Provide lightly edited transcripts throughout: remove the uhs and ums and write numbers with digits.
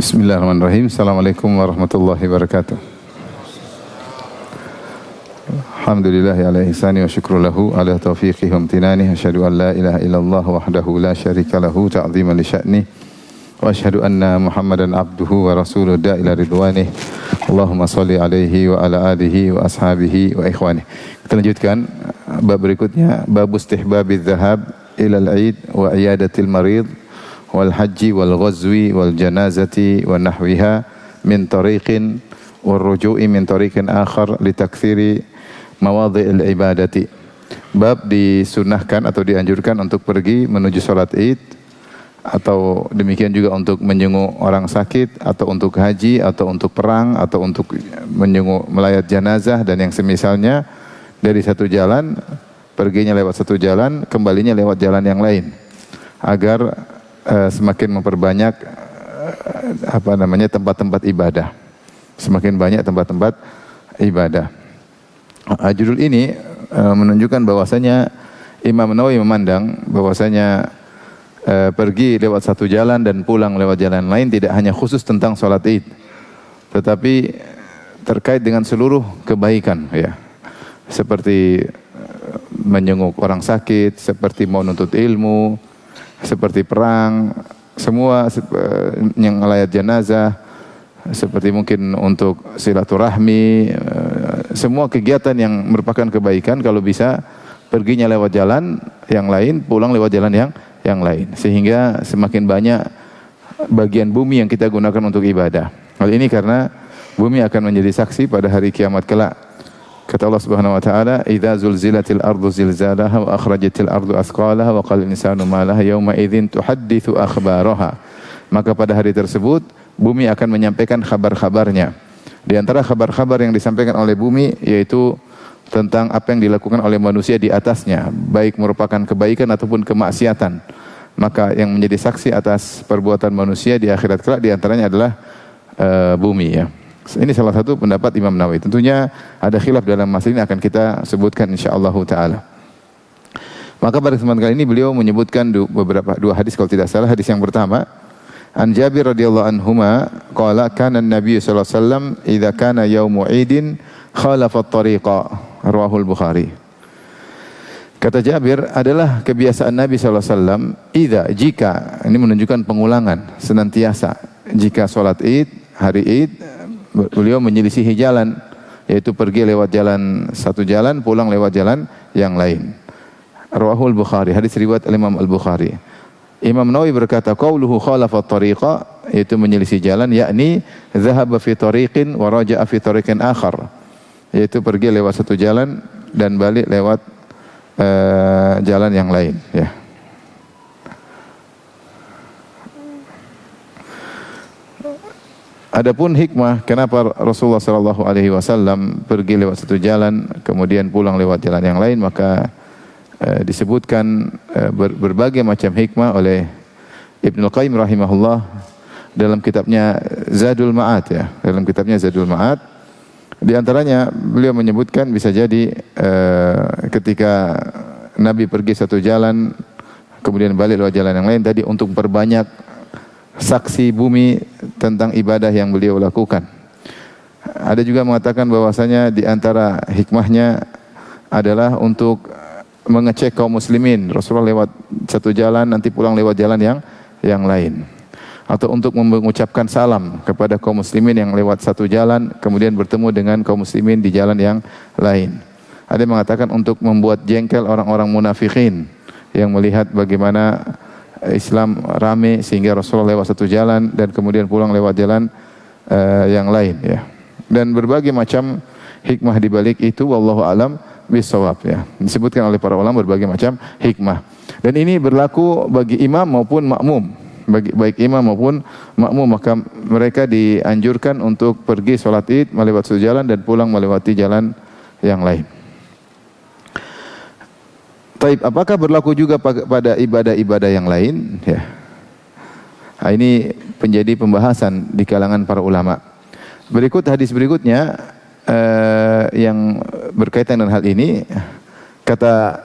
Bismillahirrahmanirrahim. Assalamualaikum warahmatullahi wabarakatuh. Alhamdulillah ala ihsani wa syukru lahu ala taufiqi wa amtinani. Asyhadu an la ilaha illallah wahdahu la syarika lahu ta'ziman li sya'ni. Wa asyhadu anna Muhammadan abduhu wa rasuluhu ila ridwanih. Allahumma salli alaihi wa ala alihi wa ashabihi wa ikhwanih. Kita lanjutkan bab berikutnya, bab istihbabiz zahab ila al-'id wa iyadatil marid wal haji wal ghazwi wal janazati wa nahwiha min tariqin wal ruju'i min tariqin akhar li takthiri mawadhi'il ibadati. Bab disunahkan atau dianjurkan untuk pergi menuju salat Id, atau demikian juga untuk menjenguk orang sakit, atau untuk haji, atau untuk perang, atau untuk menjenguk melayat jenazah dan yang semisalnya, dari satu jalan perginya lewat satu jalan, kembalinya lewat jalan yang lain, agar semakin memperbanyak tempat-tempat ibadah. Semakin banyak tempat-tempat ibadah. Judul ini menunjukkan bahwasanya Imam Nawawi memandang bahwasanya pergi lewat satu jalan dan pulang lewat jalan lain tidak hanya khusus tentang salat Id, tetapi terkait dengan seluruh kebaikan, ya. Seperti menjenguk orang sakit, seperti mau nuntut ilmu, seperti perang, semua yang melayat jenazah, seperti mungkin untuk silaturahmi, semua kegiatan yang merupakan kebaikan kalau bisa perginya lewat jalan yang lain, pulang lewat jalan yang lain, sehingga semakin banyak bagian bumi yang kita gunakan untuk ibadah. Hal ini karena bumi akan menjadi saksi pada hari kiamat kelak. Kata Allah Subhanahu wa taala, "Idza zulzilatil ardu zilzalaha wa akhrajatil ardu athqalaha wa qala al-insanu ma laha yawma idzin tuhadditsu akhbaraha." Maka pada hari tersebut bumi akan menyampaikan kabar-kabarnya. Di antara kabar-kabar yang disampaikan oleh bumi yaitu tentang apa yang dilakukan oleh manusia di atasnya, baik merupakan kebaikan ataupun kemaksiatan. Maka yang menjadi saksi atas perbuatan manusia di akhirat kelak di antaranya adalah bumi, ya. Ini salah satu pendapat Imam Nawawi. Tentunya ada khilaf dalam masalah ini, akan kita sebutkan insyaallah taala. Maka pada kesempatan kali ini beliau menyebutkan dua hadis kalau tidak salah. Hadis yang pertama, An Jabir radhiyallahu anhuma qala kana an-nabiy sallallahu alaihi wasallam idza kana yaumu 'idin khalafa at-tariqa, rawahul Bukhari. Kata Jabir, adalah kebiasaan Nabi sallallahu alaihi wasallam jika, ini menunjukkan pengulangan senantiasa, jika salat Id, hari Id, beliau menyelisihi jalan, yaitu pergi lewat jalan satu jalan, pulang lewat jalan yang lain. Rawahul Bukhari, hadis riwayat Imam Al-Bukhari. Imam Nawawi berkata, qauluhu khalafa at-tariqa, yaitu menyelisih jalan, yakni dhahaba fi tariqin wa raja'a fi tariqin akhar, yaitu pergi lewat satu jalan dan balik lewat jalan yang lain, ya. Adapun hikmah kenapa Rasulullah sallallahu alaihi wasallam pergi lewat satu jalan kemudian pulang lewat jalan yang lain, maka disebutkan berbagai macam hikmah oleh Ibnu Qayyim rahimahullah dalam kitabnya Zadul Ma'ad, ya. Dalam kitabnya Zadul Ma'ad, di antaranya beliau menyebutkan bisa jadi ketika Nabi pergi satu jalan kemudian balik lewat jalan yang lain tadi untuk memperbanyak saksi bumi tentang ibadah yang beliau lakukan. Ada juga mengatakan bahwasanya di antara hikmahnya adalah untuk mengecek kaum muslimin. Rasulullah lewat satu jalan nanti pulang lewat jalan yang lain. Atau untuk mengucapkan salam kepada kaum muslimin yang lewat satu jalan kemudian bertemu dengan kaum muslimin di jalan yang lain. Ada yang mengatakan untuk membuat jengkel orang-orang munafikin yang melihat bagaimana Islam rame sehingga Rasulullah lewat satu jalan dan kemudian pulang lewat jalan yang lain, ya. Dan berbagai macam hikmah di balik itu, wallahu alam bisawab, ya. Disebutkan oleh para ulama berbagai macam hikmah. Dan ini berlaku bagi imam maupun makmum. Baik imam maupun makmum, maka mereka dianjurkan untuk pergi salat Id melewati satu jalan dan pulang melewati jalan yang lain. Taib, apakah berlaku juga pada ibadah-ibadah yang lain? Ya. Nah, ini menjadi pembahasan di kalangan para ulama. Berikut hadis berikutnya yang berkaitan dengan hal ini. Kata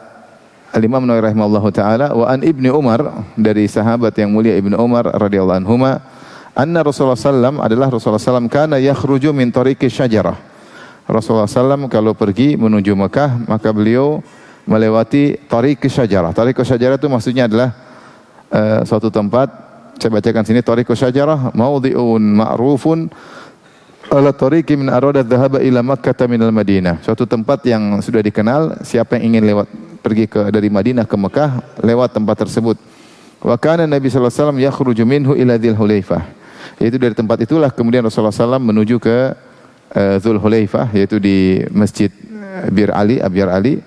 Al-Imam Nawawi rahimahullahu taala, wa an Ibnu Umar, dari sahabat yang mulia Ibnu Umar radhiyallahu anhuma, Anna Rasulullah sallam adalah Rasulullah sallam kana yakhruju min tariqi syajarah. Rasulullah sallam kalau pergi menuju Mekah, maka beliau melewati tariqi syajarah. Tariqi syajarah itu maksudnya adalah suatu tempat, saya bacakan sini, tariqi syajarah maudhi'un ma'rufun ala tariqi min arada dhahaba ila Makkah minal Madinah. Suatu tempat yang sudah dikenal, siapa yang ingin lewat pergi dari Madinah ke Mekah lewat tempat tersebut. Wa kana Nabi sallallahu alaihi wasallam yakhruju minhu ila Dzul Hulaifah. Yaitu dari tempat itulah kemudian Rasulullah sallallahu menuju ke Dzul Hulaifah, yaitu di Masjid Bir Ali, Abyar Ali.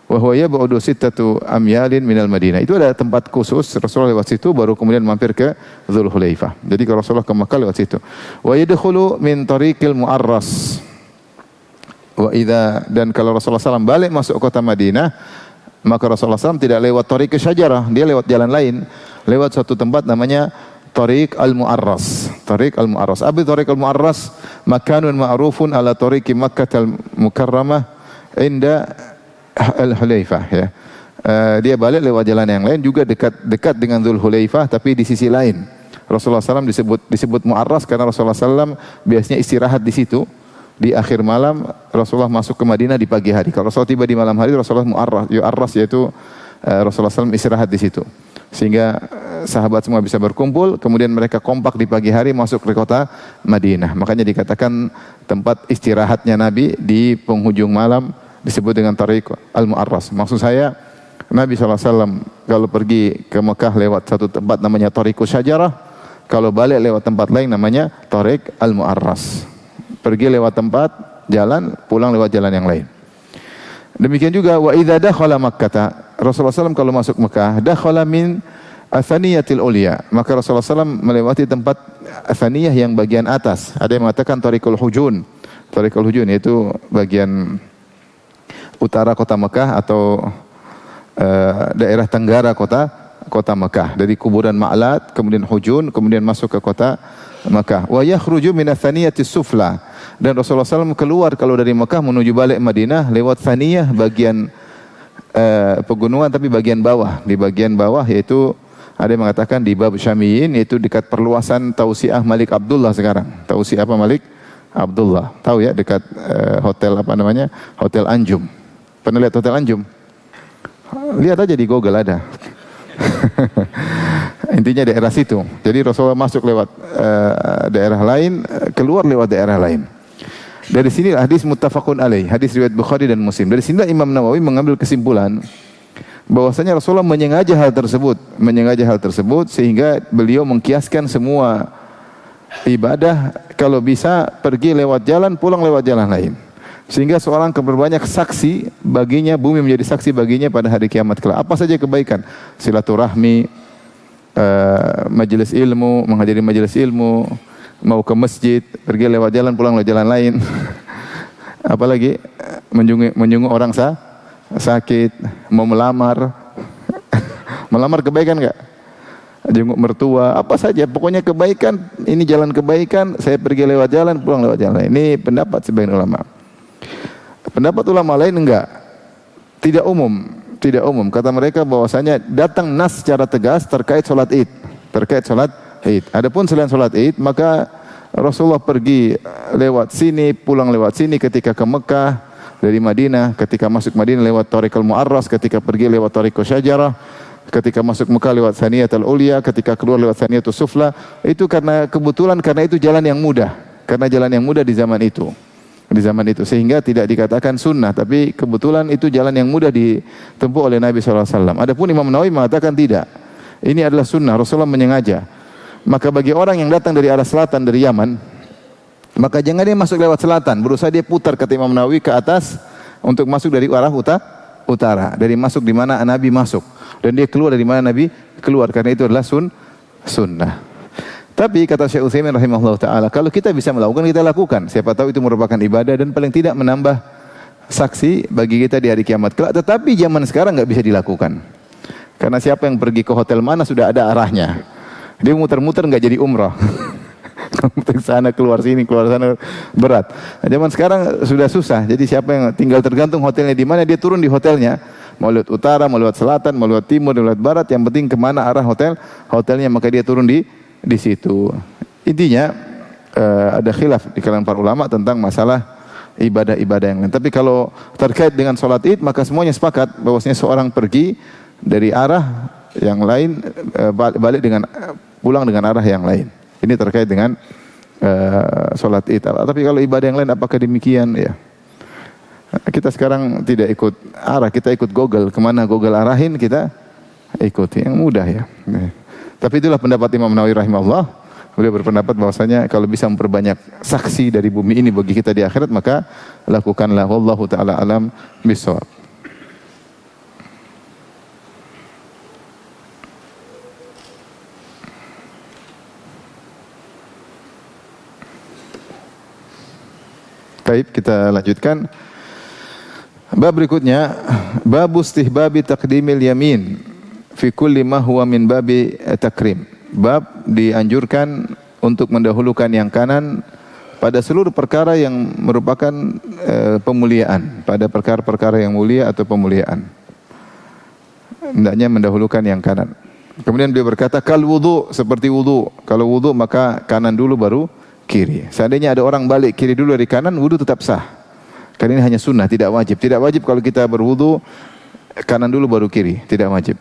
Wa huwa yab'udu sittatu amyalin minal Madinah. Itu ada tempat khusus Rasulullah lewat situ baru kemudian mampir ke Dzul Hulaifah. Jadi kalau Rasulullah ke Mekah lewat situ. Wa yadkhulu min tariqil Mu'arras. Dan kalau Rasulullah SAW balik masuk kota Madinah, maka Rasulullah SAW tidak lewat tariq syajarah, dia lewat jalan lain, lewat suatu tempat namanya Tariq Al-Mu'arras. Tariq Al-Mu'arras. Abi Tariq Al-Mu'arras makanun ma'rufun ala tariqi Makkah Al-Mukarramah inda Al-Hulaifah, ya. Dia balik lewat jalan yang lain juga dekat dengan Dzul Hulaifah tapi di sisi lain. Rasulullah SAW disebut Mu'arras karena Rasulullah SAW biasanya istirahat di situ. Di akhir malam Rasulullah masuk ke Madinah di pagi hari. Kalau Rasulullah tiba di malam hari, Rasulullah Mu'arras, yaitu Rasulullah SAW istirahat di situ. Sehingga sahabat semua bisa berkumpul, kemudian mereka kompak di pagi hari masuk ke kota Madinah. Makanya dikatakan tempat istirahatnya Nabi di penghujung malam disebut dengan Tariq Al-Mu'arras. Maksud saya, Nabi SAW kalau pergi ke Mekah lewat satu tempat namanya Tariq Syajarah, kalau balik lewat tempat lain namanya Tariq Al-Mu'arras. Pergi lewat tempat jalan, pulang lewat jalan yang lain. Demikian juga wa idza dakhala Makkah, Rasulullah SAW kalau masuk Mekah, dakhala min athaniyatil ulia, maka Rasulullah SAW melewati tempat athaniyah yang bagian atas. Ada yang mengatakan Tariqul Hujun. Tariqul Hujun yaitu bagian utara kota Mekah atau daerah tenggara kota Mekah. Dari kuburan Ma'lat, kemudian Hujun, kemudian masuk ke kota Mekah. Wa yakhruju min athaniyatis sufla. Dan Rasulullah SAW keluar kalau dari Mekah menuju balik Madinah lewat Thaniyah, bagian pegunungan tapi bagian bawah. Di bagian bawah yaitu ada yang mengatakan di Bab Syamiyin, yaitu dekat perluasan Tausiah Malik Abdullah sekarang. Tausiah apa Malik Abdullah? Tahu ya, dekat hotel apa namanya? Hotel Anjum. Pernah lihat Hotel Anjum? Lihat aja di Google ada. Intinya daerah situ. Jadi Rasulullah masuk lewat daerah lain, keluar lewat daerah lain. Dari sini hadis muttafaqun alaih, hadis riwayat Bukhari dan Muslim. Dari sini Imam Nawawi mengambil kesimpulan bahwasanya Rasulullah menyengaja hal tersebut sehingga beliau mengkiaskan semua ibadah kalau bisa pergi lewat jalan, pulang lewat jalan lain. Sehingga seorang berbanyak saksi baginya, bumi menjadi saksi baginya pada hari kiamat kelak. Apa saja kebaikan? Silaturahmi, majelis ilmu, menghadiri majelis ilmu, mau ke masjid, pergi lewat jalan, pulang lewat jalan lain. Apalagi menjenguk orang sakit, mau melamar. Melamar kebaikan enggak? Jenguk mertua, apa saja, pokoknya kebaikan, ini jalan kebaikan, saya pergi lewat jalan, pulang lewat jalan lain. Ini pendapat sebagian ulama. Pendapat ulama lain enggak. Tidak umum. Kata mereka bahwasanya datang nas secara tegas terkait salat Id. Adapun selain salat Id, maka Rasulullah pergi lewat sini, pulang lewat sini ketika ke Mekah dari Madinah, ketika masuk Madinah lewat Tariqul Mu'arras, ketika pergi lewat Tariqul Syajarah, ketika masuk Mekah lewat Thaniyatul Ulia, ketika keluar lewat Thaniyatul Sufla. Itu karena kebetulan, karena itu jalan yang mudah. Karena jalan yang mudah di zaman itu. Sehingga tidak dikatakan sunnah, tapi kebetulan itu jalan yang mudah ditempuh oleh Nabi SAW. Adapun Imam Nawawi mengatakan tidak. Ini adalah sunnah, Rasulullah menyengaja. Maka bagi orang yang datang dari arah selatan, dari Yaman, maka jangan dia masuk lewat selatan, berusaha dia putar, kata Imam Nawawi, ke atas untuk masuk dari arah utara, dari masuk di mana Nabi masuk, dan dia keluar dari mana Nabi keluar, karena itu adalah sunnah. Tapi kata Syekh Utsaimin rahimahullah taala, kalau kita bisa melakukan, kita lakukan. Siapa tahu itu merupakan ibadah dan paling tidak menambah saksi bagi kita di hari kiamat kelak. Tetapi zaman sekarang nggak bisa dilakukan, karena siapa yang pergi ke hotel mana sudah ada arahnya. Dia muter-muter nggak jadi umrah. Muter sana keluar sini, keluar sana, berat. Nah, zaman sekarang sudah susah. Jadi siapa yang tinggal tergantung hotelnya di mana, dia turun di hotelnya. Mau lewat utara, mau lewat selatan, mau lewat timur, mau lewat barat, yang penting kemana arah hotelnya, maka dia turun di situ. Intinya ada khilaf di kalangan para ulama tentang masalah ibadah-ibadah yang lain. Tapi kalau terkait dengan sholat id, maka semuanya sepakat bahwasanya seorang pergi dari arah yang lain balik dengan pulang dengan arah yang lain. Ini terkait dengan sholat id. Tapi kalau ibadah yang lain apakah demikian? Ya. Kita sekarang tidak ikut arah, kita ikut Google. Kemana Google arahin kita ikuti, yang mudah ya. Tapi itulah pendapat Imam Nawawi rahimahullah. Beliau berpendapat bahwasanya kalau bisa memperbanyak saksi dari bumi ini bagi kita di akhirat, maka lakukanlah. Wallahu taala alam bisawab. Baik, kita lanjutkan. Bab berikutnya, bab istihbabi taqdimil yamin fi kulli ma huwa min babi takrim. Bab dianjurkan untuk mendahulukan yang kanan pada seluruh perkara yang merupakan pemuliaan, pada perkara-perkara yang mulia atau pemuliaan. Hendaknya mendahulukan yang kanan. Kemudian beliau berkata, kal wudu, seperti wudu. Kalau wudu maka kanan dulu baru kiri. Seandainya ada orang balik kiri dulu dari kanan, wudu tetap sah. Karena ini hanya sunnah, tidak wajib. Tidak wajib kalau kita berwudu kanan dulu baru kiri, tidak wajib.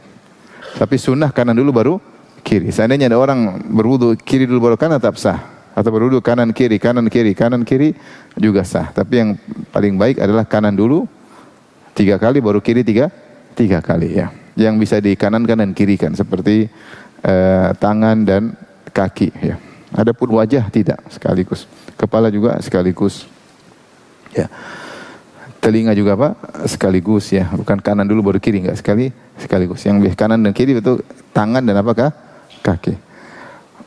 Tapi sunnah kanan dulu baru kiri. Seandainya ada orang berwudu kiri dulu baru kanan, tetap sah. Atau berwudu kanan kiri, kanan kiri, kanan kiri juga sah. Tapi yang paling baik adalah kanan dulu 3 kali baru kiri 3 kali ya. Yang bisa di kanan dan kiri kan, seperti tangan dan kaki ya. Adapun wajah tidak sekaligus, kepala juga sekaligus ya. Telinga juga apa? Sekaligus ya, bukan kanan dulu baru kiri, enggak sekaligus. Yang kanan dan kiri itu tangan dan apakah? Kaki.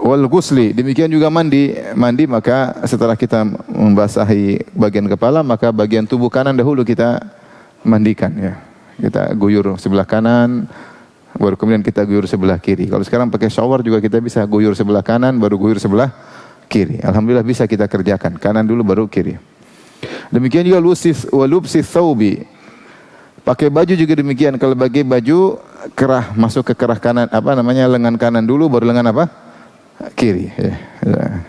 Wal ghusli, demikian juga mandi maka setelah kita membasahi bagian kepala, maka bagian tubuh kanan dahulu kita mandikan ya. Kita guyur sebelah kanan, baru kemudian kita guyur sebelah kiri. Kalau sekarang pakai shower juga kita bisa guyur sebelah kanan, baru guyur sebelah kiri. Alhamdulillah bisa kita kerjakan, kanan dulu baru kiri. Demikian juga walubsi thawbi. Pakai baju juga demikian. Kalau bagi baju kerah, masuk ke kerah kanan, lengan kanan dulu baru lengan kiri ya.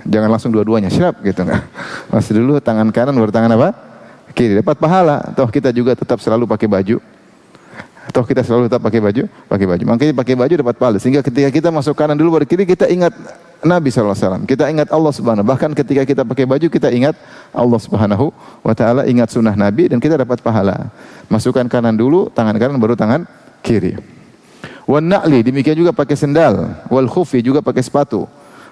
Jangan langsung dua-duanya siap gitu enggak. Masuk dulu tangan kanan baru tangan kiri, dapat pahala. Toh kita juga tetap selalu pakai baju. Makanya pakai baju dapat pahala. Sehingga ketika kita masuk kanan dulu baru kiri, kita ingat Nabi SAW. Kita ingat Allah Subhanahu. Bahkan ketika kita pakai baju, kita ingat Allah Subhanahu wa ta'ala, ingat sunnah Nabi, dan kita dapat pahala. Masukkan kanan dulu, tangan kanan baru tangan kiri. Wan na'li, demikian juga pakai sendal. Wal khufi, juga pakai sepatu.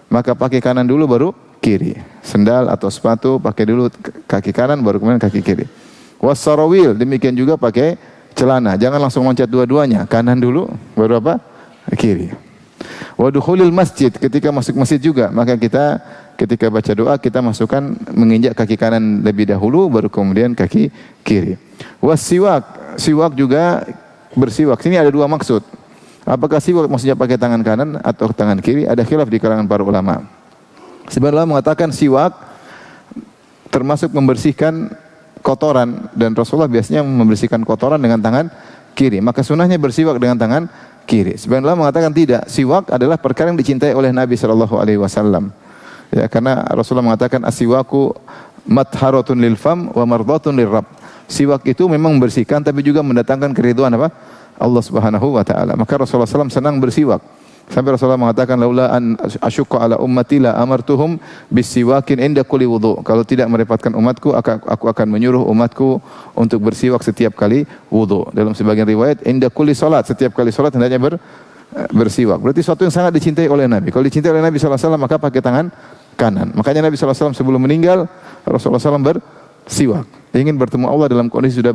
Maka pakai kanan dulu baru kiri. Sendal atau sepatu pakai dulu kaki kanan baru kemudian kaki kiri. Was sarawil, demikian juga pakai celana. Jangan langsung loncat dua-duanya. Kanan dulu baru kiri. Wa dukhulil masjid, ketika masuk masjid juga, maka kita ketika baca doa kita masukkan menginjak kaki kanan lebih dahulu baru kemudian kaki kiri. Was siwak juga bersiwak. Sini ada 2 maksud. Apakah siwak maksudnya pakai tangan kanan atau tangan kiri? Ada khilaf di kalangan para ulama. Sebagian ulama mengatakan siwak termasuk membersihkan kotoran, dan Rasulullah biasanya membersihkan kotoran dengan tangan kiri. Maka sunnahnya bersiwak dengan tangan kiri. Sebagian ulama mengatakan tidak. Siwak adalah perkara yang dicintai oleh Nabi SAW. Ya, karena Rasulullah mengatakan as-siwaku matharatun lil fam wa mardatun lir rabb. Siwak itu memang membersihkan tapi juga mendatangkan keridhaan Allah Subhanahu wa taala. Maka Rasulullah SAW senang bersiwak. Sampai Rasulullah mengatakan laula an asyqa ala ummati la amartuhum bisiwakin inda kulli wudu. Kalau tidak merepotkan umatku, aku akan menyuruh umatku untuk bersiwak setiap kali wudu. Dalam sebagian riwayat inda kulli salat, setiap kali salat hendaknya bersiwak. Berarti sesuatu yang sangat dicintai oleh Nabi. Kalau dicintai oleh Nabi sallallahu alaihi wasallam maka pakai tangan kanan. Makanya Nabi sallallahu alaihi wasallam sebelum meninggal Rasulullah SAW bersiwak. Ingin bertemu Allah dalam kondisi sudah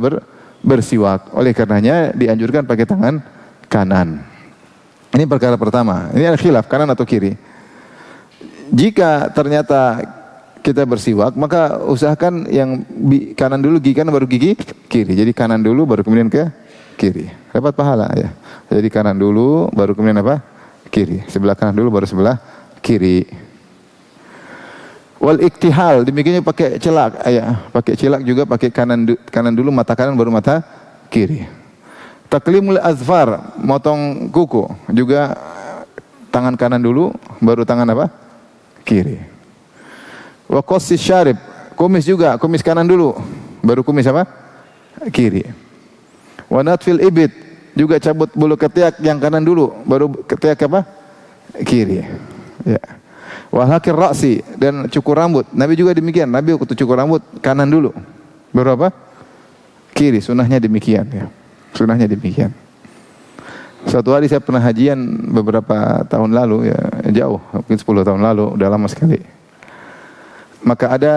bersiwak. Oleh karenanya dianjurkan pakai tangan kanan. Ini perkara pertama. Ini ada khilaf kanan atau kiri. Jika ternyata kita bersiwak, maka usahakan yang kanan dulu, gigi kanan baru gigi kiri. Jadi kanan dulu baru kemudian ke kiri. Dapat pahala ya. Jadi kanan dulu baru kemudian kiri. Sebelah kanan dulu baru sebelah kiri. Wal iktihal, demikiannya pakai celak ya. Pakai celak juga pakai kanan dulu, mata kanan baru mata kiri. Taklimul azfar, motong kuku juga tangan kanan dulu baru tangan kiri. Wa qassis syarib, kumis juga, kumis kanan dulu, baru kumis apa? Kiri. Wa natfil ibit, juga cabut bulu ketiak yang kanan dulu, baru ketiak apa? Kiri. Ya. Wa halqir ra'si, dan cukur rambut. Nabi juga demikian. Nabi waktu cukur rambut kanan dulu. Baru apa? Kiri. Sunnahnya demikian ya. Sunnahnya demikian. Suatu hari saya pernah hajian beberapa tahun lalu ya, jauh, mungkin 10 tahun lalu, udah lama sekali. Maka ada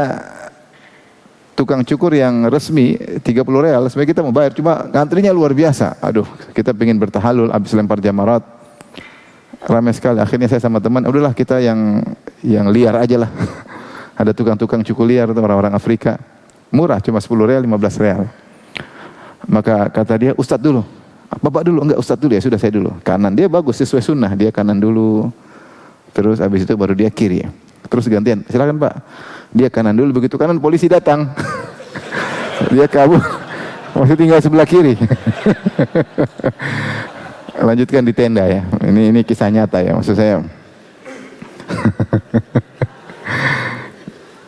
tukang cukur yang resmi 30 real, sebenarnya kita mau bayar, cuma antrinya luar biasa. Aduh, kita pengen bertahalul habis lempar jamarat. Ramai sekali. Akhirnya saya sama teman, udahlah kita yang liar aja lah. Ada tukang-tukang cukur liar itu orang-orang Afrika. Murah, cuma 10 real, 15 real. Maka kata dia, Ustadz dulu. Bapak dulu, enggak Ustadz dulu ya, sudah saya dulu. Kanan, dia bagus sesuai sunnah, dia kanan dulu. Terus habis itu baru dia kiri. Terus gantian, silakan Pak. Dia kanan dulu, begitu kanan polisi datang. Dia kabur. Masih tinggal sebelah kiri. Lanjutkan di tenda ya. Ini kisah nyata ya, maksud saya.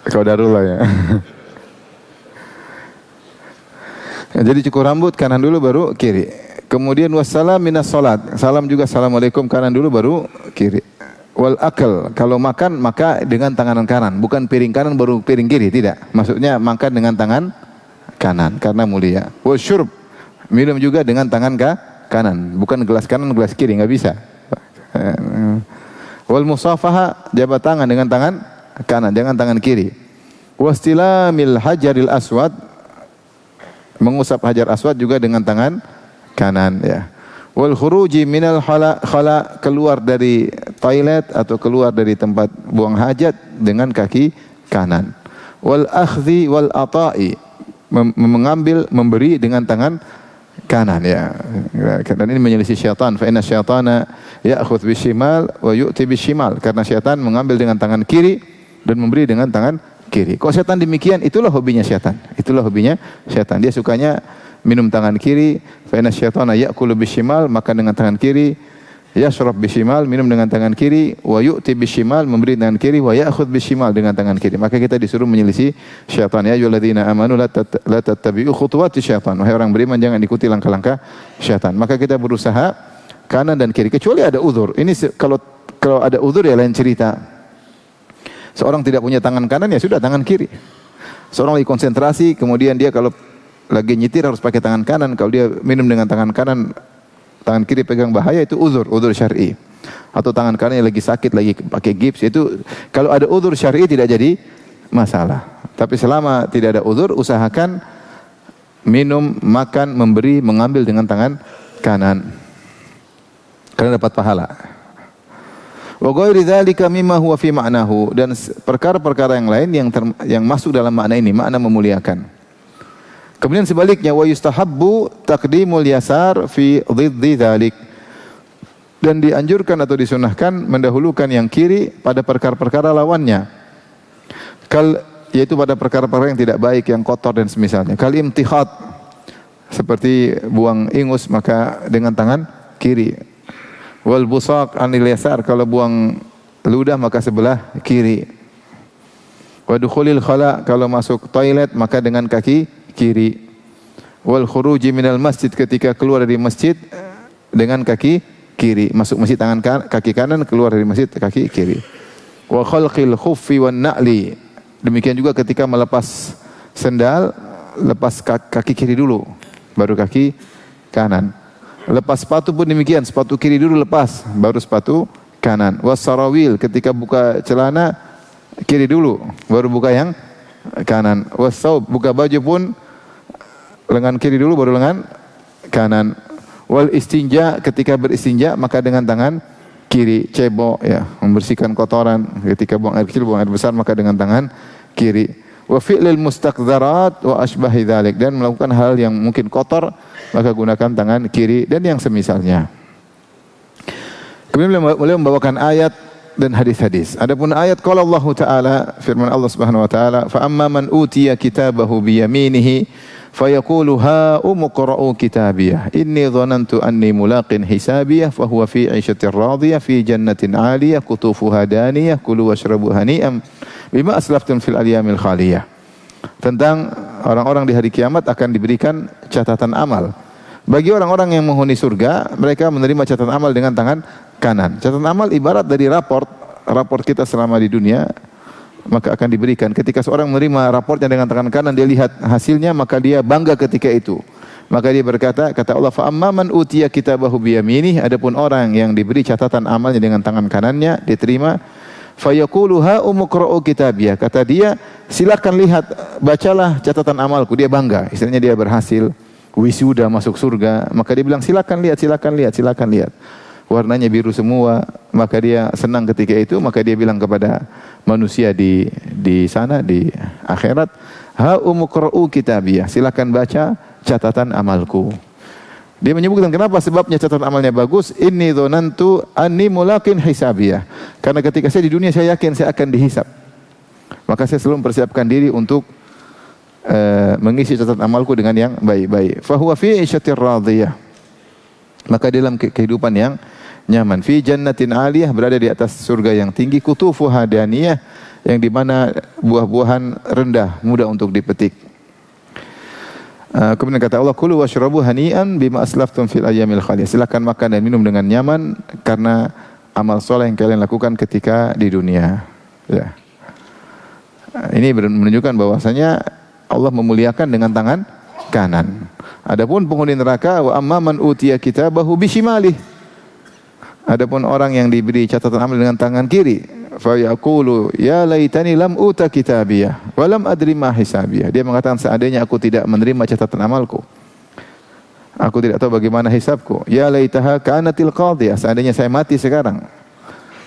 Qadarullah ya. Jadi cukur rambut kanan dulu baru kiri. Kemudian wassalam minas salat. Salam juga assalamualaikum kanan dulu baru kiri. Wal akal, kalau makan maka dengan tangan kanan, bukan piring kanan baru piring kiri, tidak. Maksudnya makan dengan tangan kanan karena mulia. Wal syurb, minum juga dengan tangan kanan, bukan gelas kanan gelas kiri, enggak bisa. Wal musafaha, jabat tangan dengan tangan kanan, jangan tangan kiri. Wastilamil hajaril aswad, mengusap hajar aswad juga dengan tangan kanan ya. Wal khuruji minal khala, keluar dari toilet atau keluar dari tempat buang hajat dengan kaki kanan. Wal akhdhi wal ata'i, mengambil memberi dengan tangan kanan ya. Dan ini menyelisih syaitan. Fa inna syaitana ya'khudh bishimal wa yu'ti bishimal, karena syaitan mengambil dengan tangan kiri dan memberi dengan tangan kiri. Kok syaitan demikian? Itulah hobinya syaitan. Itulah hobinya syaitan. Dia sukanya minum tangan kiri. Fa inna syaitana ya'kulu bishimal, makan dengan tangan kiri. Yashrab bishimal, minum dengan tangan kiri. Wa yu'ti bishimal, memberi dengan kiri. Wa ya'khudh bishimal, dengan tangan kiri. Maka kita disuruh menyelisih syaitan. Ya ayyuhalladzina amanu la tattabi'u khutuwati syaitan. Wahai orang beriman, jangan ikuti langkah-langkah syaitan. Maka kita berusaha kanan dan kiri, kecuali ada uzur. Ini kalau ada uzur ya lain cerita. Seorang tidak punya tangan kanan, ya sudah tangan kiri. Seorang lagi konsentrasi, kemudian dia kalau lagi nyetir harus pakai tangan kanan. Kalau dia minum dengan tangan kanan, tangan kiri pegang bahaya, itu uzur syar'i. Atau tangan kanannya lagi sakit, lagi pakai gips, itu kalau ada uzur syar'i tidak jadi masalah. Tapi selama tidak ada uzur, usahakan minum, makan, memberi, mengambil dengan tangan kanan, karena dapat pahala. Wa ghairi dzalika mimma huwa fi ma'nahu, dan perkara-perkara yang lain yang masuk dalam makna ini, makna memuliakan. Kemudian sebaliknya, wa yustahabbu taqdimul yasar fi dhiddi dzalik, dan dianjurkan atau disunahkan mendahulukan yang kiri pada perkara-perkara lawannya. Yaitu pada perkara-perkara yang tidak baik, yang kotor dan semisalnya. Kal imtihat, seperti buang ingus maka dengan tangan kiri. Wal busaq anil yasar, kalau buang ludah maka sebelah kiri. Wa dukhulil khala, kalau masuk toilet maka dengan kaki kiri. Wal khuruji minal masjid, ketika keluar dari masjid dengan kaki kiri. Masuk masjid tangan kaki kanan, keluar dari masjid kaki kiri. Wa khalqil khuffi wan na'li, demikian juga ketika melepas sendal, lepas kaki kiri dulu baru kaki kanan. Lepas sepatu pun demikian, sepatu kiri dulu lepas baru sepatu kanan. Wasarawil, ketika buka celana kiri dulu baru buka yang kanan. Wasaub, buka baju pun lengan kiri dulu baru lengan kanan. Wal istinja, ketika beristinja maka dengan tangan kiri. Cebok ya, membersihkan kotoran, ketika buang air kecil, buang air besar maka dengan tangan kiri. Wa fi'lil mustaqdharat wa asbahi dzalik, dan melakukan hal yang mungkin kotor maka gunakan tangan kiri dan yang semisalnya. Kemudian beliau membawakan ayat dan hadis-hadis. Adapun ayat qala Allah Ta'ala, firman Allah Subhanahu wa taala, fa amma man utiya kitabahu bi yaminihi fayaqulu ha umqra'u kitabiyah inni dhanantu anni mulaqin hisabiyah fa huwa fi 'ishatir radiyah fi jannatin 'aliyah qutufuha daniyah kulu washrabu hani'an bima aslaftum fil ayyamil khaliyah. Tentang orang-orang di hari kiamat akan diberikan catatan amal. Bagi orang-orang yang menghuni surga, mereka menerima catatan amal dengan tangan kanan. Catatan amal ibarat dari raport kita selama di dunia, maka akan diberikan. Ketika seorang menerima raportnya dengan tangan kanan, dia lihat hasilnya, maka dia bangga ketika itu. Maka dia berkata, kata Allah, fa amman utiya kitabahu biyaminih, adapun orang yang diberi catatan amalnya dengan tangan kanannya, diterima, fa yaqulu ha umqra'u kitabiyah. Kata dia, silakan lihat, bacalah catatan amalku. Dia bangga, istilahnya dia berhasil wisuda masuk surga, maka dia bilang silakan lihat, silakan lihat, silakan lihat. Warnanya biru semua, maka dia senang ketika itu, maka dia bilang kepada manusia di sana di akhirat, ha umqra'u kitabiyah, silakan baca catatan amalku. Dia menyebutkan kenapa sebabnya catatan amalnya bagus, inni dzanantu anni mulaqin hisabiyah. Karena ketika saya di dunia saya yakin saya akan dihisab. Maka saya selalu mempersiapkan diri untuk mengisi catatan amalku dengan yang baik-baik. Fa huwa fi 'ishatir radiyah. Maka dalam kehidupan yang nyaman. Fi jannatin 'aliyah, berada di atas surga yang tinggi, kutufuha daniyah, yang di mana buah-buahan rendah, mudah untuk dipetik. Kemudian kata Allah, kulu washrabu hani'an bima aslaftum fil ayyamil khaliyah. Silakan makan dan minum dengan nyaman karena amal soleh yang kalian lakukan ketika di dunia. Ya. Ini menunjukkan bahwasanya Allah memuliakan dengan tangan kanan. Adapun penghuni neraka, wa amma man utiya kitabahu bishimalih. Adapun orang yang diberi catatan amal dengan tangan kiri, fa yaqulu ya laitani lam uta kitabiyah wa lam adri ma hisabiyah. Dia mengatakan seandainya aku tidak menerima catatan amalku, aku tidak tahu bagaimana hisabku. Ya laitaha kanatil qadiyah, seandainya saya mati sekarang.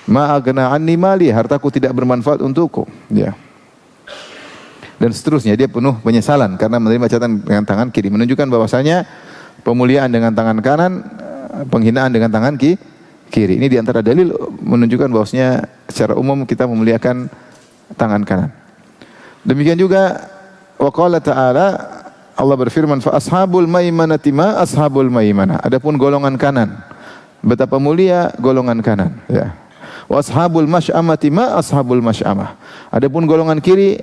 Ma aghna anni mali, hartaku tidak bermanfaat untukku. Ya. Dan seterusnya, dia penuh penyesalan karena menerima catatan dengan tangan kiri, menunjukkan bahwasanya pemuliaan dengan tangan kanan, penghinaan dengan tangan kiri. Ini diantara dalil menunjukkan bahwasanya secara umum kita memuliakan tangan kanan. Demikian juga waqala ta'ala, Allah berfirman, fa ashabul maimanati ma ashabul maimanah. Adapun golongan kanan, betapa mulia golongan kanan, ya. Wa ashabul masy'amati ma ashabul masy'amah. Adapun golongan kiri,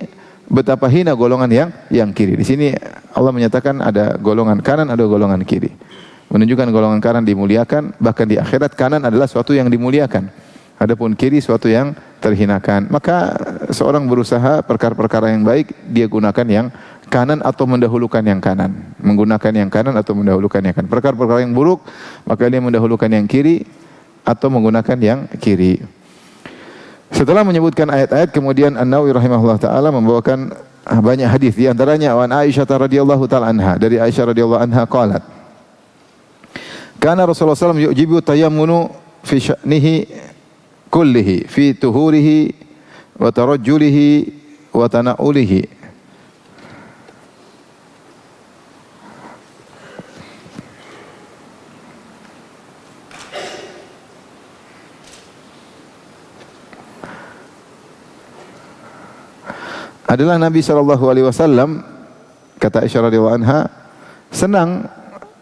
betapa hina golongan yang kiri. Di sini Allah menyatakan ada golongan kanan, ada golongan kiri. Menunjukkan golongan kanan dimuliakan, bahkan di akhirat kanan adalah suatu yang dimuliakan. Adapun kiri suatu yang terhinakan. Maka seorang berusaha perkara-perkara yang baik, dia gunakan yang kanan atau mendahulukan yang kanan. Menggunakan yang kanan atau mendahulukan yang kanan. Perkara-perkara yang buruk, maka dia mendahulukan yang kiri atau menggunakan yang kiri. Setelah menyebutkan ayat-ayat, kemudian An-Nawawi rahimahullah taala membawakan banyak hadis, di antaranya an Aisyah radhiyallahu taala anha, dari Aisyah radhiyallahu anha qalat, kana Rasulullah sallallahu alaihi wasallam yujibu tayammunu fi sya'nihi kullihi fi tuhurihi wa tarajjulihi wa tana'ulihi. Adalah Nabi SAW, kata Aisyah radhiyallahu anha, senang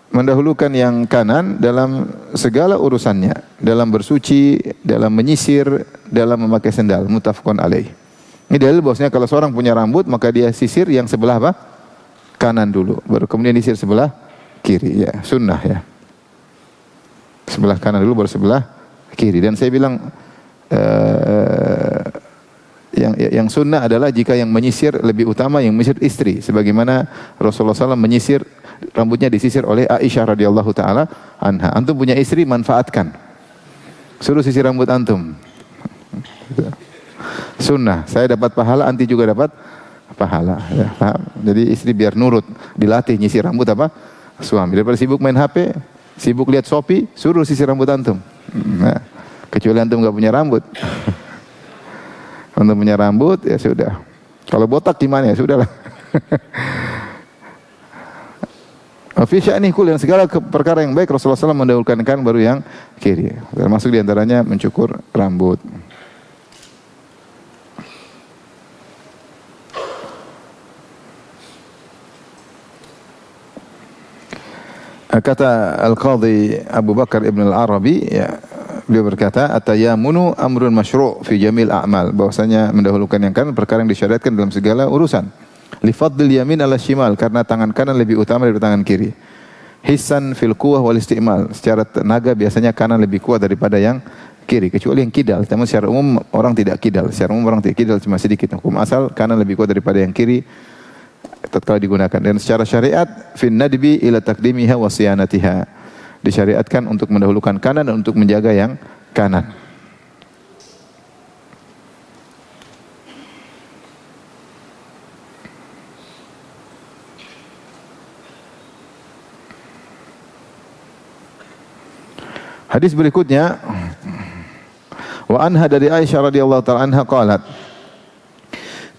mendahulukan yang kanan dalam segala urusannya, dalam bersuci, dalam menyisir, dalam memakai sendal. Muttafaqun alaih. Ini dalil bahwasanya kalau seorang punya rambut, maka dia sisir yang sebelah apa? Kanan dulu, baru kemudian disisir sebelah kiri. Ya, sunnah ya. Sebelah kanan dulu, baru sebelah kiri. Dan saya bilang yang sunnah adalah jika yang menyisir lebih utama yang menyisir istri, sebagaimana Rasulullah SAW menyisir, rambutnya disisir oleh Aisyah radhiyallahu taala anha. Antum punya istri, manfaatkan, suruh sisir rambut antum. Sunnah, saya dapat pahala, anti juga dapat pahala. Ya, paham? Jadi istri biar nurut, dilatih nyisir rambut apa? Suami. Daripada sibuk main HP, sibuk lihat Shopee, suruh sisir rambut antum. Nah, kecuali antum nggak punya rambut. Untuk punya rambut, ya sudah. Kalau botak gimana, ya sudahlah. Fi sya'ni kul, yang segala perkara yang baik Rasulullah SAW mendahulukan kanan baru yang kiri. Termasuk diantaranya mencukur rambut. Kata Al-Qadhi Abu Bakar Ibn Al-Arabi, ya, beliau berkata, at-tayammunu amrun masyru' fi jamil a'mal, bahwasanya mendahulukan yang kanan perkara yang disyariatkan dalam segala urusan. Li fadlil yamin ala shimal, karena tangan kanan lebih utama daripada tangan kiri. Hissan fil quwwah wal isti'mal, secara tenaga biasanya kanan lebih kuat daripada yang kiri, kecuali yang kidal. Namun secara umum orang tidak kidal. Secara umum orang tidak kidal, cuma sedikit. Hukum asal kanan lebih kuat daripada yang kiri tatkala digunakan. Dan secara syariat fin nadbi ila taqdimiha wa siyanatiha, disyariatkan untuk mendahulukan kanan dan untuk menjaga yang kanan. Hadis berikutnya, wa anha dari Aisyah radhiyallahu taala anha qalat,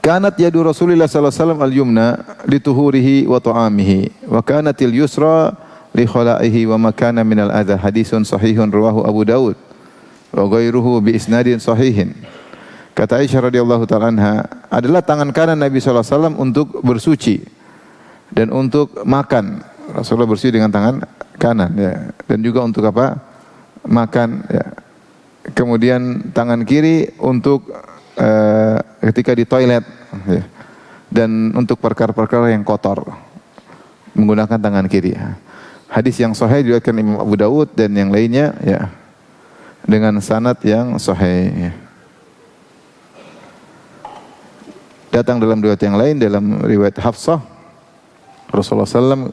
kanat yadu Rasulillah sallallahu alaihi wasallam al-yumna li tuhurihi wa ta'amihi wa kanatil yusra li khala'ihi wa makana min al-adha. Hadisun sahihun rawahu Abu Daud wa ghairuhu bi isnadin sahihin. Kata Aisyah radhiyallahu taala anha, adalah tangan kanan Nabi sallallahu alaihi wasallam untuk bersuci dan untuk makan. Rasulullah bersuci dengan tangan kanan, ya. Dan juga untuk apa? Makan, ya. Kemudian tangan kiri untuk ketika di toilet, ya. Dan untuk perkara-perkara yang kotor menggunakan tangan kiri. Hadis yang sahih diriwayatkan Imam Abu Daud dan yang lainnya, ya, dengan sanad yang sahih, ya. Datang dalam riwayat yang lain, dalam riwayat Hafsah, Rasulullah SAW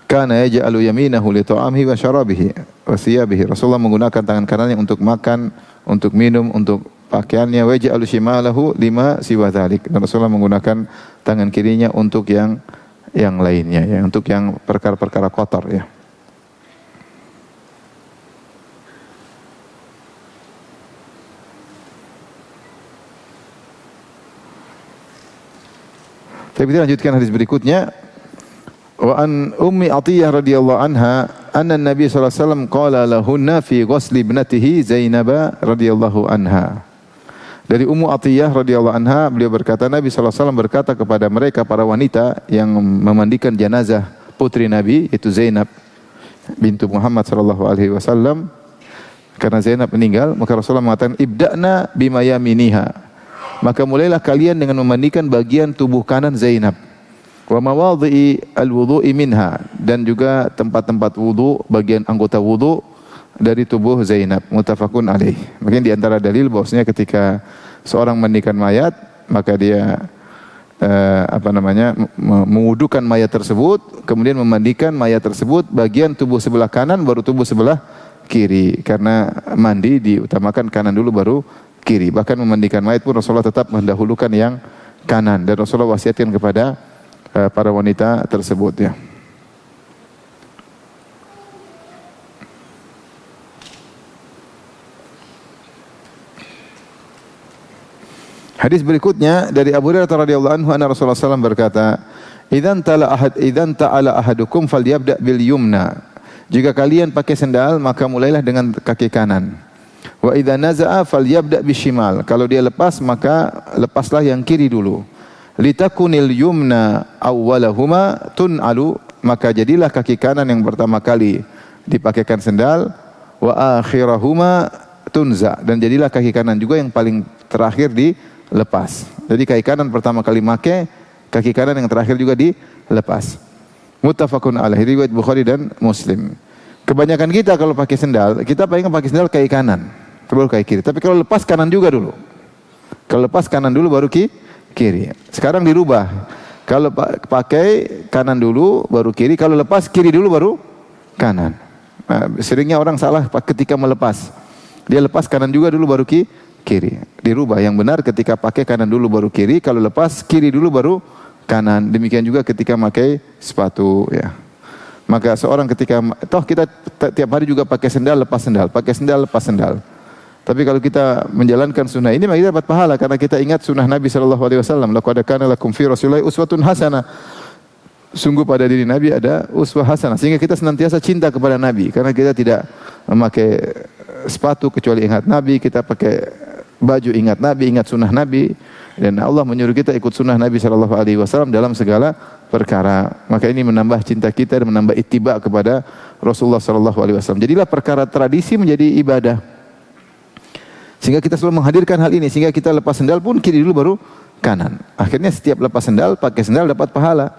kana yaj'alu yaminahu li ta'amihi wa syarabihi wa thiyabihi. Rasulullah menggunakan tangan kanannya untuk makan, untuk minum, untuk pakaiannya. Wa yaj'alu shimalahu lima siwa dzalik. Dan Rasulullah menggunakan tangan kirinya untuk yang lainnya, ya, untuk yang perkara-perkara kotor, ya. Tapi kita lanjutkan hadis berikutnya. Wa an Ummi Atiyah radhiyallahu anha anna Nabi sallallahu alaihi wasallam qala lahunna fi ghusli ibnatihi Zainab radhiyallahu anha. Dari Ummu Atiyah radhiyallahu anha, beliau berkata, Nabi sallallahu alaihi wasallam berkata kepada mereka para wanita yang memandikan jenazah putri Nabi, itu Zainab bintu Muhammad sallallahu alaihi wasallam, karena Zainab meninggal, maka Rasulullah mengatakan, ibda'na bima yaminiha, maka mulailah kalian dengan memandikan bagian tubuh kanan Zainab. Wa mawadhi'i al-wudhu'i minha, dan juga tempat-tempat wudu, bagian anggota wudu dari tubuh Zainab. Muttafaqun alaih. Mungkin di antara dalil bahwasanya ketika seorang memandikan mayat, maka dia mewudukan mayat tersebut, kemudian memandikan mayat tersebut bagian tubuh sebelah kanan baru tubuh sebelah kiri. Karena mandi diutamakan kanan dulu baru kiri. Bahkan memandikan mayat pun Rasulullah tetap mendahulukan yang kanan, dan Rasulullah wasiatkan kepada para wanita tersebut, ya. Hadis berikutnya dari Abu Hurairah radhiyallahu anhu, anna Rasulullah SAW berkata, idzan ta'ala ahadukum falyabda bil yumna. Jika kalian pakai sendal, maka mulailah dengan kaki kanan. Wa idza naza'a falyabda bishimal. Kalau dia lepas, maka lepaslah yang kiri dulu. Litakunil yumna awwalahuma tun'alu, maka jadilah kaki kanan yang pertama kali dipakaikan sendal, wa akhirahuma tunza, dan jadilah kaki kanan juga yang paling terakhir dilepas. Jadi kaki kanan pertama kali make, kaki kanan yang terakhir juga dilepas. Muttafaqun alaihi, riwayat Bukhari dan Muslim. Kebanyakan kita kalau pakai sendal, kita paling pakai sendal kaki kanan, baru kaki kiri. Tapi kalau lepas kanan juga dulu. Kalau lepas kanan dulu baru kiri. Sekarang dirubah. Kalau pakai kanan dulu baru kiri, kalau lepas kiri dulu baru kanan. Nah, seringnya orang salah ketika melepas. Dia lepas kanan juga dulu baru kiri. Dirubah. Yang benar ketika pakai kanan dulu baru kiri, kalau lepas kiri dulu baru kanan. Demikian juga ketika pakai sepatu, ya. Maka seorang ketika kita tiap hari juga pakai sendal, lepas sendal, pakai sendal, lepas sendal. Tapi kalau kita menjalankan sunnah ini, maka kita dapat pahala karena kita ingat sunnah Nabi sallallahu alaihi wasallam. Laqad kana lakum fi Rasulillahi uswatun hasanah. Sungguh pada diri Nabi ada uswah hasanah, sehingga kita senantiasa cinta kepada Nabi karena kita tidak memakai sepatu kecuali ingat Nabi, kita pakai baju ingat Nabi, ingat sunnah Nabi, Dan Allah menyuruh kita ikut sunnah Nabi sallallahu alaihi wasallam dalam segala perkara. Maka ini menambah cinta kita dan menambah ittiba kepada Rasulullah sallallahu alaihi wasallam. Jadilah perkara tradisi menjadi ibadah. Sehingga kita selalu menghadirkan hal ini, sehingga kita lepas sendal pun kiri dulu baru kanan. Akhirnya setiap lepas sendal pakai sendal dapat pahala.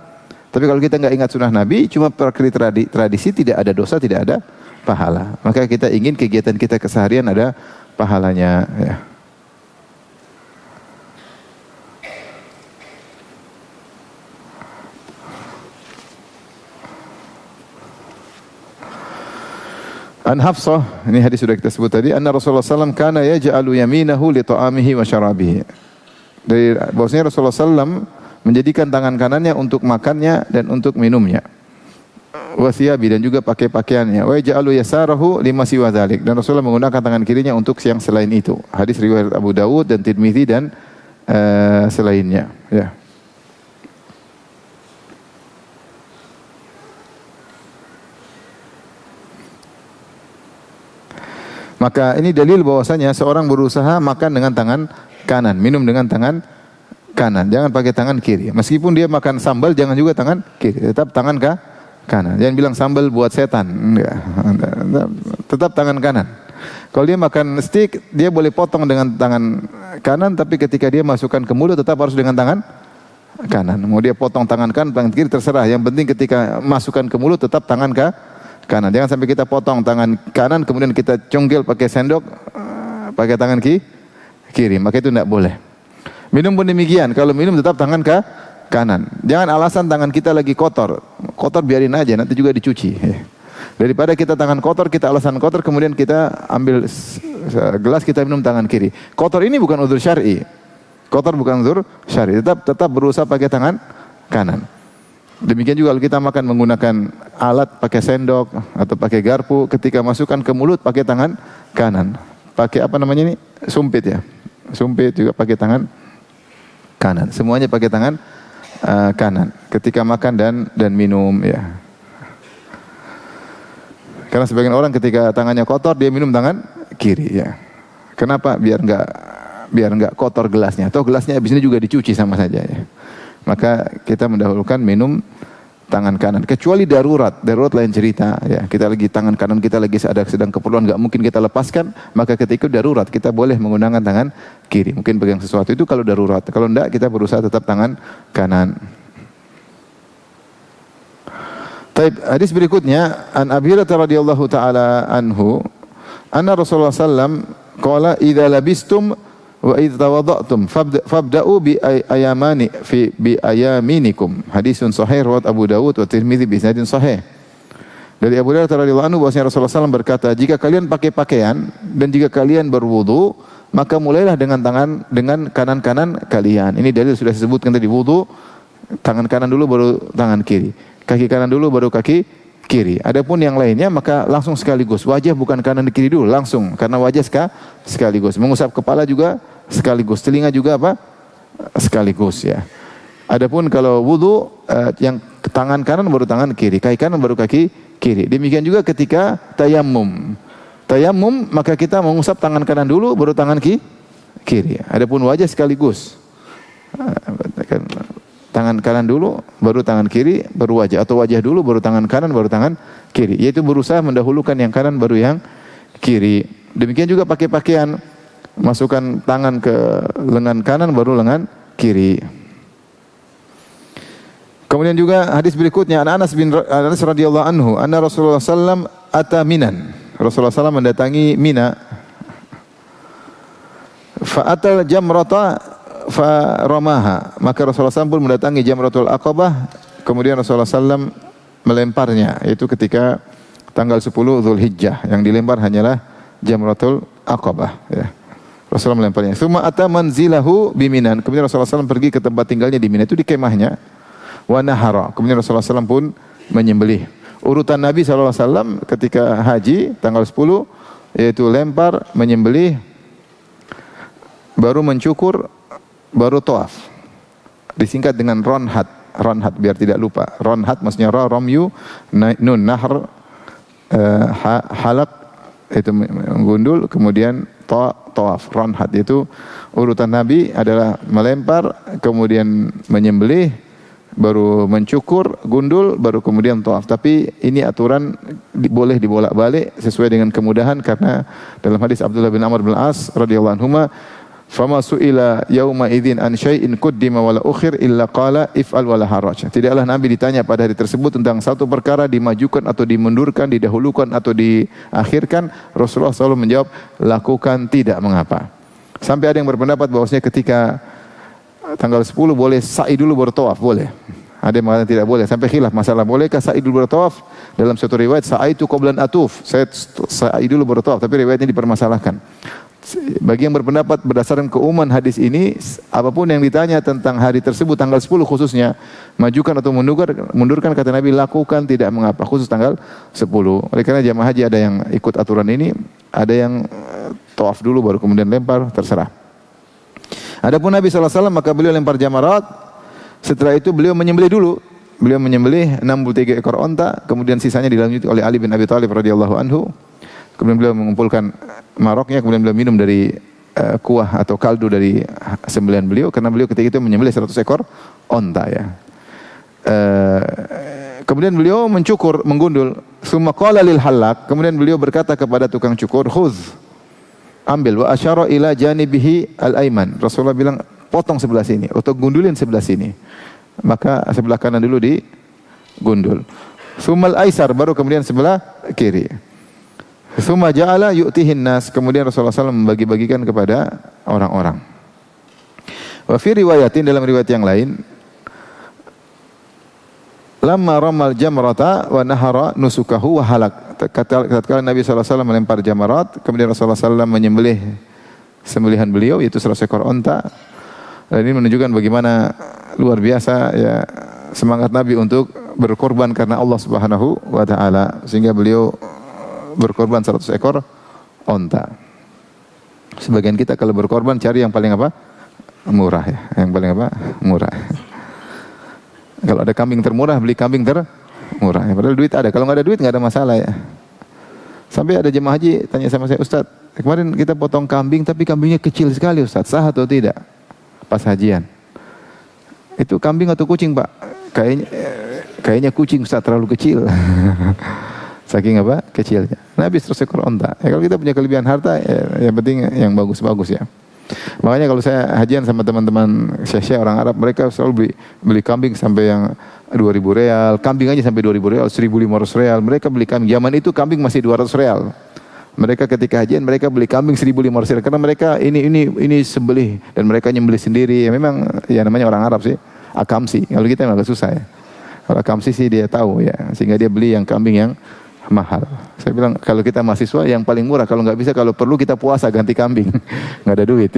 Tapi kalau kita enggak ingat sunnah Nabi, cuma perkara tradisi, tidak ada dosa, tidak ada pahala. Maka kita ingin kegiatan kita keseharian ada pahalanya, ya. An Hafsah, ini hadis sudah kita sebut tadi, anna Rasulullah SAW kana yaj'alu yaminahu li ta'amihi wa syarabihi. Dari bahwasanya Rasulullah SAW menjadikan tangan kanannya untuk makannya dan untuk minumnya. Wa thiyabi, dan juga pakai pakaiannya. Wa yaj'alu yasarahu lima siwa dzalik, dan Rasulullah menggunakan tangan kirinya untuk yang selain itu. Hadis riwayat Abu Dawud dan Tirmizi dan selainnya, ya. Maka ini dalil bahwasanya seorang berusaha makan dengan tangan kanan, minum dengan tangan kanan, jangan pakai tangan kiri. Meskipun dia makan sambal, jangan juga tangan kiri, tetap tangan kanan. Jangan bilang sambal buat setan, enggak. Tetap tangan kanan. Kalau dia makan steak, dia boleh potong dengan tangan kanan, tapi ketika dia masukkan ke mulut tetap harus dengan tangan kanan. Mau dia potong tangan kanan, tangan kiri terserah. Yang penting ketika masukkan ke mulut tetap tangan kanan. Jangan sampai kita potong tangan kanan kemudian kita congkel pakai sendok pakai tangan kiri. Maka itu tidak boleh. Minum pun demikian. Kalau minum tetap tangan kanan. Jangan alasan tangan kita lagi kotor. Kotor biarin aja, nanti juga dicuci. Daripada kita tangan kotor, kita alasan kotor kemudian kita ambil gelas kita minum tangan kiri. Kotor ini bukan udzur syar'i. Kotor bukan udzur syar'i. Tetap berusaha pakai tangan kanan. Demikian juga kalau kita makan menggunakan alat, pakai sendok atau pakai garpu, ketika masukkan ke mulut pakai tangan kanan. Pakai apa namanya ini? Sumpit, ya. Sumpit juga pakai tangan kanan. Semuanya pakai tangan kanan ketika makan dan minum, ya. Karena sebagian orang ketika tangannya kotor dia minum tangan kiri, ya. Kenapa? Biar enggak kotor gelasnya. Atau gelasnya habis ini juga dicuci sama saja, ya. Maka kita mendahulukan minum tangan kanan. Kecuali darurat lain cerita, ya. Kita lagi tangan kanan kita lagi sedang keperluan, enggak mungkin kita lepaskan, maka ketika darurat kita boleh menggunakan tangan kiri. Mungkin pegang sesuatu itu kalau darurat. Kalau enggak kita berusaha tetap tangan kanan. Baik, hadis berikutnya an Abi Hurairah radhiyallahu taala anhu, anna Rasulullah sallam qala idza labistum wa idza tawaddatum fabda'u bi ayaminikum. Hadisun sahih riwayat Abu Dawud wa Tirmizi bi isnadin sahih. Dari Abu Hurairah radhiyallahu anhu bahwasanya Rasulullah SAW berkata, jika kalian pakai pakaian dan jika kalian berwudu, maka mulailah dengan kanan kalian. Ini dalil sudah disebutkan tadi, wudu tangan kanan dulu baru tangan kiri. Kaki kanan dulu baru kaki kiri. Adapun yang lainnya maka langsung sekaligus. Wajah bukan kanan kiri dulu, langsung, karena wajah sekaligus. Mengusap kepala juga sekaligus, telinga juga apa? Sekaligus, ya. Adapun kalau wudu yang tangan kanan baru tangan kiri, kaki kanan baru kaki kiri. Demikian juga ketika tayammum. Tayammum maka kita mengusap tangan kanan dulu baru tangan kiri. Adapun wajah sekaligus. Tangan kanan dulu, baru tangan kiri, baru wajah. Atau wajah dulu, baru tangan kanan, baru tangan kiri. Yaitu berusaha mendahulukan yang kanan, baru yang kiri. Demikian juga pakai pakaian. Masukkan tangan ke lengan kanan, baru lengan kiri. Kemudian juga hadis berikutnya, Anas radhiyallahu anhu, anna Rasulullah sallam ata Minan. Rasulullah sallam mendatangi Mina. Fa'atal jamrata faramaha, maka Rasulullah SAW pun mendatangi Jamratul Aqabah, kemudian Rasulullah SAW melemparnya, yaitu ketika tanggal 10 Zulhijjah, yang dilempar hanyalah Jamratul Aqabah, ya. Rasulullah melemparnya. Tsumma ata manzilahu biminan, kemudian Rasulullah SAW pergi ke tempat tinggalnya di Mina, itu di kemahnya. Wa nahara, kemudian Rasulullah SAW pun menyembelih. Urutan Nabi SAW ketika haji tanggal 10 yaitu lempar, menyembelih, baru mencukur, baru tawaf. Disingkat dengan ronhat. Ronhat biar tidak lupa. Ronhat maksudnya ra, romyu, nun, nahr, halak, itu menggundul, kemudian tawaf, ronhat, itu urutan Nabi adalah melempar, kemudian menyembelih, baru mencukur, gundul, baru kemudian tawaf. Tapi ini aturan boleh dibolak-balik sesuai dengan kemudahan, karena dalam hadis Abdullah bin Amr bin As radhiyallahu anhuma, "Fama su'ila yauma idzin an syai'in quddima wala ukhir illa qala if'al wala haraj." Tidaklah Nabi ditanya pada hari tersebut tentang satu perkara dimajukan atau dimundurkan, didahulukan atau diakhirkan, Rasulullah selalu menjawab, lakukan, tidak mengapa. Sampai ada yang berpendapat bahwasanya ketika tanggal 10 boleh sa'i dulu baru tawaf, boleh. Ada yang mengatakan tidak boleh. Sampai khilaf masalah bolehkah sa'i dulu baru tawaf. Dalam satu riwayat sa'i itu qablan atuf, saya sa'i dulu baru tawaf, tapi riwayatnya dipermasalahkan. Bagi yang berpendapat berdasarkan keumuman hadis ini, apapun yang ditanya tentang hari tersebut, tanggal 10 khususnya, majukan atau mundurkan, kata Nabi, lakukan, tidak mengapa, khusus tanggal 10. Oleh karena jamaah haji ada yang ikut aturan ini, ada yang tawaf dulu baru kemudian lempar, terserah. Adapun Nabi SAW, maka beliau lempar jamarat, setelah itu beliau menyembelih dulu. Beliau menyembelih 63 ekor onta, kemudian sisanya dilanjutkan oleh Ali bin Abi Thalib radhiyallahu anhu. Kemudian beliau mengumpulkan maroknya, kemudian beliau minum dari kuah atau kaldu dari sembelihan beliau, karena beliau ketika itu menyembelih 100 ekor onta, ya. Kemudian beliau mencukur, menggundul. Summa qala lil halak, kemudian beliau berkata kepada tukang cukur, khudz, ambil, wa asyara ila janibihi al-aiman. Rasulullah bilang, potong sebelah sini atau gundulin sebelah sini. Maka sebelah kanan dulu digundul. Sumal aisar, baru kemudian sebelah kiri. Summa ja'ala yu'tihin nas, kemudian Rasulullah SAW membagi-bagikan kepada orang-orang. Wa fi riwayatin, dalam riwayat yang lain, lamma ramal jamrata wa nahara nusukahu wa halak. Tatkala Nabi SAW melempar jamarat, kemudian Rasulullah SAW menyembelih sembelihan beliau, yaitu 100 ekor onta. Dan ini menunjukkan bagaimana luar biasa, ya, semangat Nabi untuk berkorban karena Allah Subhanahu wa taala, sehingga beliau berkorban 100 ekor onta. Sebagian kita kalau berkorban cari yang paling apa? Murah, ya. Yang paling apa? Murah. Kalau ada kambing termurah, beli kambing termurah. Ya, padahal duit ada. Kalau nggak ada duit nggak ada masalah, ya. Sampai ada jemaah haji tanya sama saya, Ustaz, kemarin kita potong kambing tapi kambingnya kecil sekali, Ustaz, sah atau tidak? Pas hajian. Itu kambing atau kucing, Pak? Kayaknya kucing, Ustaz, terlalu kecil. Saking apa? Kecilnya. Nabi 100 ekor onta. Ya, kalau kita punya kelebihan harta, ya, yang penting yang bagus-bagus, ya. Makanya kalau saya hajian sama teman-teman syekh orang Arab, mereka selalu beli kambing sampai yang 2.000 real, kambing aja sampai 2.000 real, 1.500 real. Mereka beli kambing. Zaman itu kambing masih 200 real. Mereka ketika hajian mereka beli kambing 1.500 real, karena mereka ini sembelih dan mereka nyembelih sendiri. Ya memang, ya namanya orang Arab sih, akamsi. Kalau kita memang agak susah, ya. Kalau akamsi sih dia tahu, ya, sehingga dia beli yang kambing yang mahal. Saya bilang kalau kita mahasiswa yang paling murah, kalau nggak bisa, kalau perlu kita puasa ganti kambing. Nggak ada duit.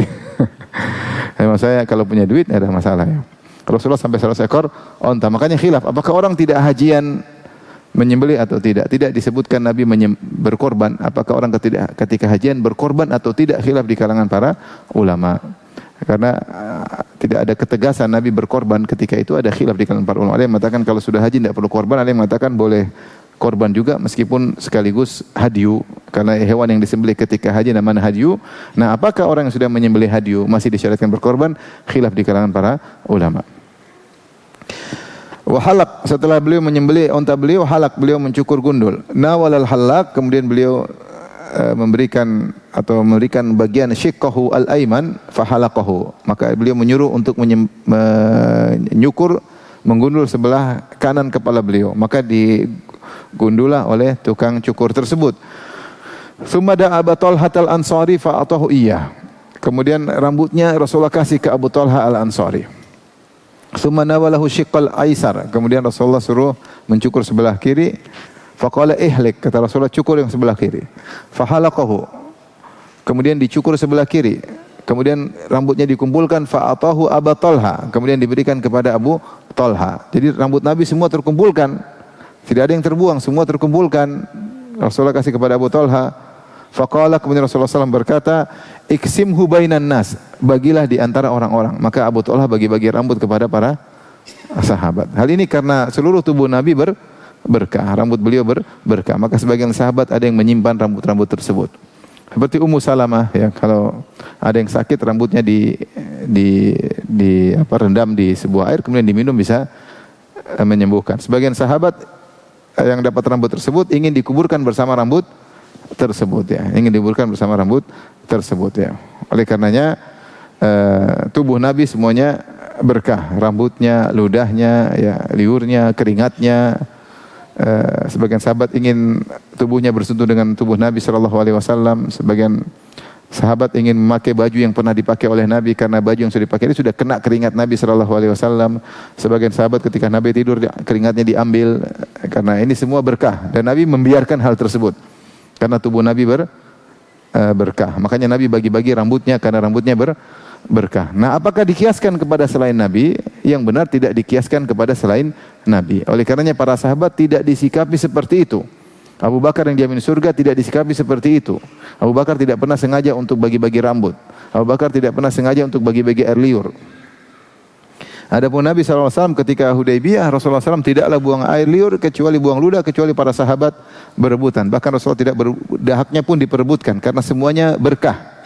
Memang saya kalau punya duit nggak ada masalah, ya. Rasulullah sampai 100 ekor onta. Makanya khilaf, apakah orang tidak hajian menyembelih atau tidak? Tidak disebutkan Nabi berkorban. Apakah orang ketika hajian berkorban atau tidak? Khilaf di kalangan para ulama. Karena tidak ada ketegasan Nabi berkorban ketika itu, ada khilaf di kalangan para ulama. Ada yang mengatakan kalau sudah haji tidak perlu korban, ada yang mengatakan boleh korban juga meskipun sekaligus hadyu, karena hewan yang disembelih ketika haji namanya hadyu. Nah, apakah orang yang sudah menyembelih hadyu masih disyariatkan berkorban? Khilaf di kalangan para ulama. Wa halak, setelah beliau menyembelih onta beliau, halak, beliau mencukur gundul. Nawalal halak, kemudian beliau memberikan bagian syiqqahu al-aiman fahalaqahu. Maka beliau menyuruh untuk menyukur, menggundul sebelah kanan kepala beliau. Maka digundulah oleh tukang cukur tersebut. Tsumma da'a Abu Talha al-Ansari fa'atahu iyyah. Kemudian rambutnya Rasulullah kasih ke Abu Talha al-Ansari. Tsumma nawalahu syiqqal aisar. Kemudian Rasulullah suruh mencukur sebelah kiri. Faqala ihlik, kata Rasulullah, cukur yang sebelah kiri. Fahalaqahu. Kemudian dicukur sebelah kiri. Kemudian rambutnya dikumpulkan, fa'atahu Abu Talha. Kemudian diberikan kepada Abu Talha. Jadi rambut Nabi semua terkumpulkan. Tidak ada yang terbuang, semua terkumpulkan. Rasulullah kasih kepada Abu Talha. Faqala, kemudian Rasulullah SAW berkata, iksimhu bainan nas, bagilah di antara orang-orang. Maka Abu Talha bagi-bagi rambut kepada para sahabat. Hal ini karena seluruh tubuh Nabi berkah, rambut beliau berkah. Maka sebagian sahabat ada yang menyimpan rambut-rambut tersebut. Seperti Ummu Salamah ya, kalau ada yang sakit rambutnya rendam di sebuah air kemudian diminum bisa menyembuhkan. Sebagian sahabat yang dapat rambut tersebut ingin dikuburkan bersama rambut tersebut ya, ingin dikuburkan bersama rambut tersebut ya. Oleh karenanya tubuh Nabi semuanya berkah, rambutnya, ludahnya, ya, liurnya, keringatnya. Sebagian sahabat ingin tubuhnya bersentuh dengan tubuh Nabi sallallahu alaihi wasallam. Sebagian sahabat ingin memakai baju yang pernah dipakai oleh Nabi karena baju yang sudah dipakai ini sudah kena keringat Nabi sallallahu alaihi wasallam. Sebagian sahabat ketika Nabi tidur keringatnya diambil karena ini semua berkah dan Nabi membiarkan hal tersebut karena tubuh Nabi berkah. Makanya Nabi bagi-bagi rambutnya karena rambutnya berkah. Nah, apakah dikiaskan kepada selain Nabi? Yang benar tidak dikiaskan kepada selain Nabi. Oleh karenanya para sahabat tidak disikapi seperti itu. Abu Bakar yang dijamin surga tidak disikapi seperti itu. Abu Bakar tidak pernah sengaja untuk bagi-bagi rambut. Abu Bakar tidak pernah sengaja untuk bagi-bagi air liur. Adapun Nabi SAW ketika Hudaybiyah, Rasulullah SAW tidaklah buang air liur kecuali buang ludah, kecuali para sahabat berebutan. Bahkan Rasulullah tidak haknya pun diperebutkan karena semuanya berkah.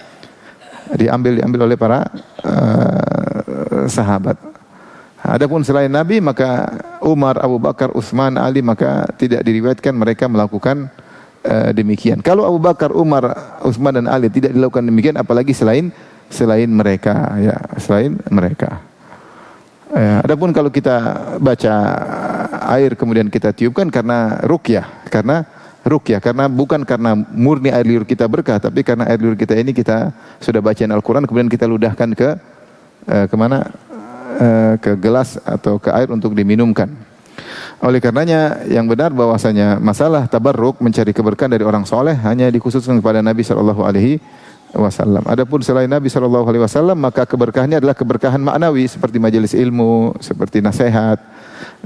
Diambil oleh para sahabat. Adapun selain Nabi maka Umar, Abu Bakar, Utsman, Ali maka tidak diriwayatkan mereka melakukan demikian. Kalau Abu Bakar, Umar, Utsman dan Ali tidak dilakukan demikian, apalagi selain mereka ya, selain mereka. Adapun kalau kita baca air kemudian kita tiupkan karena ruqyah, karena bukan karena murni air liur kita berkah, tapi karena air liur kita ini kita sudah bacaan Al-Quran kemudian kita ludahkan kemana? Ke gelas atau ke air untuk diminumkan. Oleh karenanya yang benar bahwasanya masalah tabarruk mencari keberkahan dari orang soleh hanya dikhususkan kepada Nabi sallallahu alaihi wasallam. Adapun selain Nabi sallallahu alaihi wasallam maka keberkahannya adalah keberkahan maknawi seperti majelis ilmu, seperti nasihat,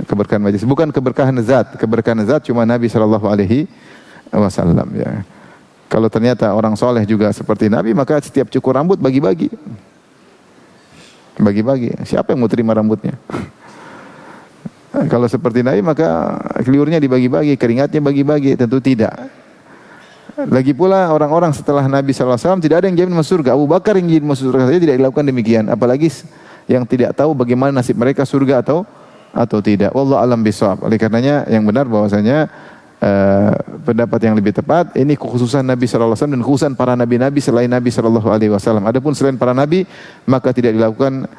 keberkahan majelis, bukan keberkahan zat. Keberkahan zat cuma Nabi sallallahu alaihi wasallam ya. Kalau ternyata orang soleh juga seperti Nabi maka setiap cukur rambut bagi-bagi. Bagi-bagi. Siapa yang mau terima rambutnya? Kalau seperti Nabi maka liurnya dibagi-bagi, keringatnya bagi-bagi, tentu tidak. Lagi pula orang-orang setelah Nabi SAW tidak ada yang jamin masuk surga. Abu Bakar yang jamin masuk surga saja tidak dilakukan demikian. Apalagi yang tidak tahu bagaimana nasib mereka surga atau tidak. Wallahu a'lam bishawab. Oleh karenanya yang benar bahwasanya pendapat yang lebih tepat ini kekhususan Nabi sallallahu alaihi wasallam dan kekhususan para nabi-nabi selain Nabi sallallahu alaihi wasallam. Adapun selain para nabi maka tidak dilakukan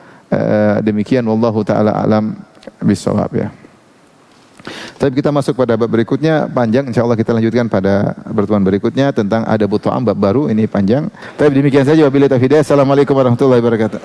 demikian. Wallahu taala alam bisawab ya. Tapi kita masuk pada bab berikutnya panjang, insyaallah kita lanjutkan pada pertemuan berikutnya tentang adabut ta'am bab baru ini panjang. Tapi demikian saja wabillahi taufiq. Assalamualaikum warahmatullahi wabarakatuh.